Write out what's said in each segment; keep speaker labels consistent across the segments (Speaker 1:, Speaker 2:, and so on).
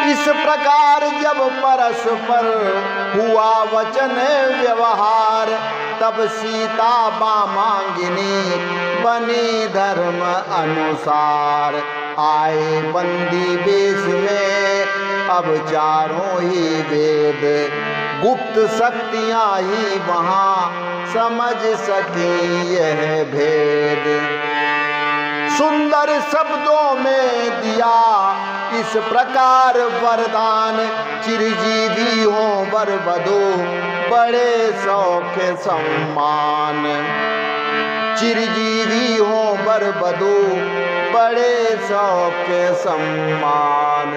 Speaker 1: इस प्रकार जब परस्पर हुआ वचन व्यवहार, तब सीता वामांगिनी बनी धर्म अनुसार। आए बंदी वेश में अब चारों ही वेद, गुप्त शक्तियां ही वहां समझ सकी यह भेद। सुंदर शब्दों में दिया इस प्रकार वरदान, चिरजीवी हो वर वधू बड़े शौक सम्मान। चिरजीवी हो वर वधू बड़े शौक सम्मान।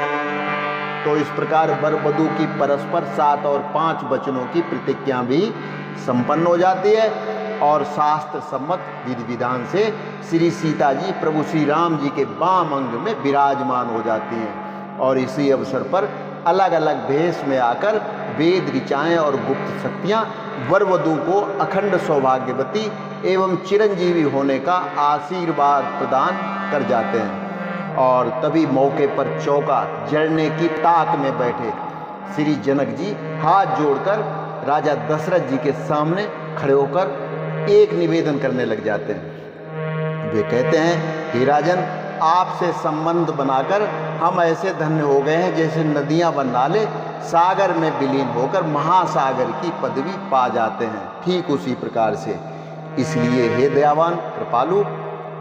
Speaker 1: तो इस प्रकार वर वधू की परस्पर 7 और 5 वचनों की प्रतिज्ञा भी संपन्न हो जाती है और शास्त्र सम्मत विधि विधान से श्री सीता जी प्रभु श्री राम जी के वाम अंग में विराजमान हो जाती हैं। और इसी अवसर पर अलग अलग भेष में आकर वेद ऋचाएँ और गुप्त शक्तियाँ वर वधू को अखंड सौभाग्यवती एवं चिरंजीवी होने का आशीर्वाद प्रदान कर जाते हैं। और तभी मौके पर चौका जड़ने की ताक में बैठे श्री जनक जी हाथ जोड़कर राजा दशरथ जी के सामने खड़े होकर एक निवेदन करने लग जाते हैं। वे कहते हैं, हे राजन, आपसे संबंध बनाकर हम ऐसे धन्य हो गए हैं जैसे नदियां व नाले सागर में विलीन होकर महासागर की पदवी पा जाते हैं, ठीक उसी प्रकार से। इसलिए हे दयावान कृपालु,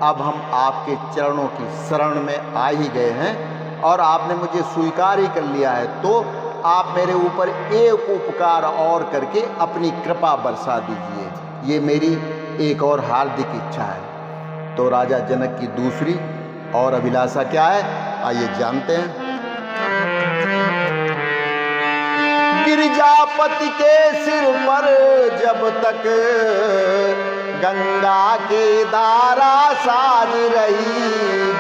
Speaker 1: अब हम आपके चरणों की शरण में आ ही गए हैं और आपने मुझे स्वीकार ही कर लिया है, तो आप मेरे ऊपर एक उपकार और करके अपनी कृपा बरसा दीजिए। ये मेरी एक और हार्दिक इच्छा है। तो राजा जनक की दूसरी और अभिलाषा क्या है, आइए जानते हैं। गिरिजापति के सिर पर जब तक गंगा की धारा साज रही,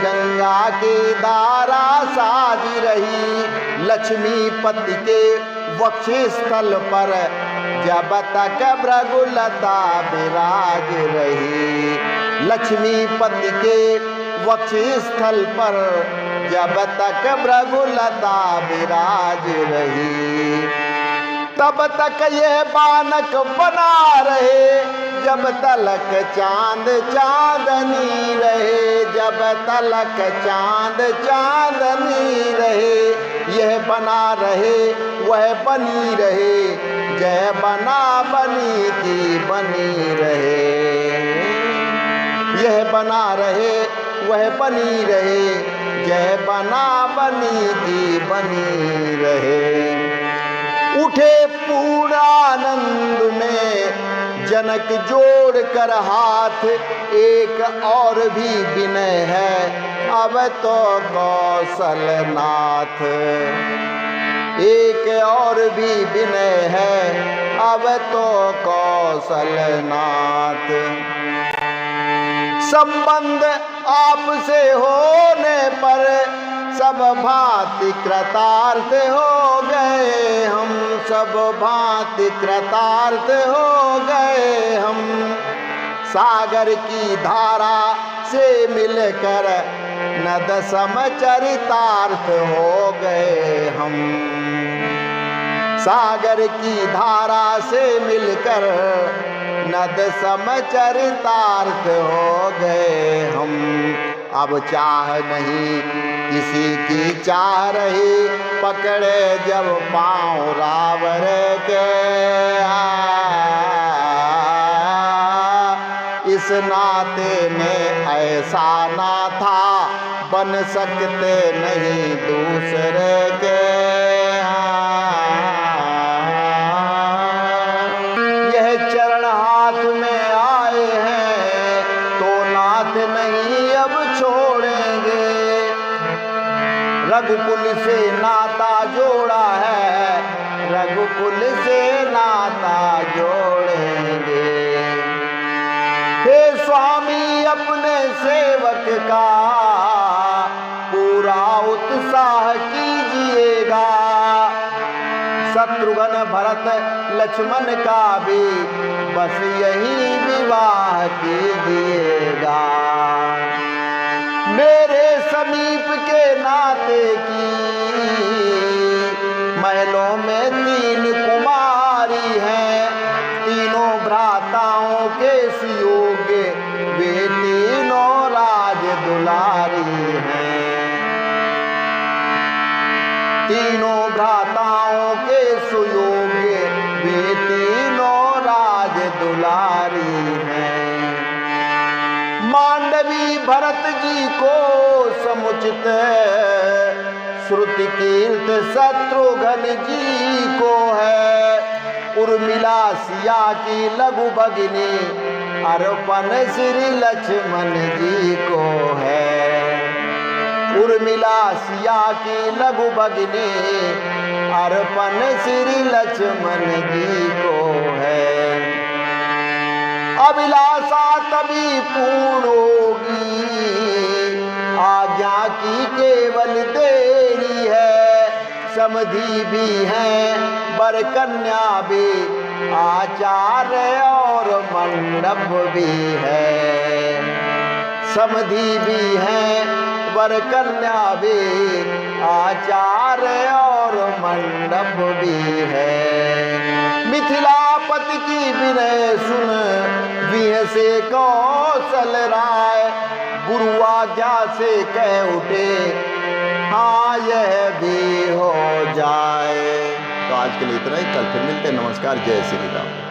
Speaker 1: गंगा की धारा साज रही, लक्ष्मीपति के वक्षस्थल पर जब तक भृगुलता विराज रही। लक्ष्मीपति के वक्षस्थल पर जब तक भृगुलता विराज रही, तब तक यह बानक बना रहे, जब तलक चांद चांदनी रहे, जब तलक चांद चांदनी रहे। यह बना रहे वह बनी रहे, जय बना बनी की बनी रहे। यह बना रहे वह बनी रहे, जय बना बनी की बनी रहे। उठे पूर्ण आनंद में जनक जोड़ कर हाथ, एक और भी विनय है अब तो कौशलनाथ। एक और भी विनय है अब तो कौशलनाथ। संबंध आपसे होने पर सब भांति कृतार्थ हो गए हम, सब भांति कृतार्थ हो गए हम। सागर की धारा से मिलकर नद समचरितार्थ हो गए हम। सागर की धारा से मिलकर नद समचरितार्थ हो गए हम। अब चाह नहीं किसी की चाह रही, पकड़े जब पाँव रावण के। इस नाते में ऐसा ना था, बन सकते नहीं दूसरे के। यह चरण हाथ में आए हैं तो नाथ नहीं अब छोड़ेंगे। रघुकुल से नाता जोड़ा है, रघुकुल से नाता जोड़ेंगे। हे स्वामी अपने सेवक का पूरा उत्साह कीजिएगा। शत्रुघ्न भरत लक्ष्मण का भी बस यही विवाह कीजिएगा। मेरे समीप के नाते की महलों में 3 कुमारी हैं, तीनों भ्राताओं के सुयोग्य, वे तीनों राज दुलारी हैं। तीनों भ्राताओं के सुयोग्य, वे तीनों राज दुलारी हैं। मांडवी भरत जी को समुचित, श्रुति कीर्त शत्रुघ्न जी को है। उर्मिला सिया की लघु भगिनी, अर्पण श्री लक्ष्मण जी को है। उर्मिला सिया की लघु भगिनी, अर्पण श्री लक्ष्मण जी को है। अभिलाषा तभी पूर्ण होगी, आज्ञा की केवल देरी है। समधि भी है वर कन्या भी, आचार्य और मंडप भी है। समधि भी है वर कन्या भी, आचार्य और मंडप भी है। मिथिलापति की विनय सुन, विह से कौशल राय, गुरु आज्ञा से कह उठे, हाँ यह भी हो जाए। तो आज के लिए इतना ही, कल फिर मिलते हैं। नमस्कार, जय श्री राम।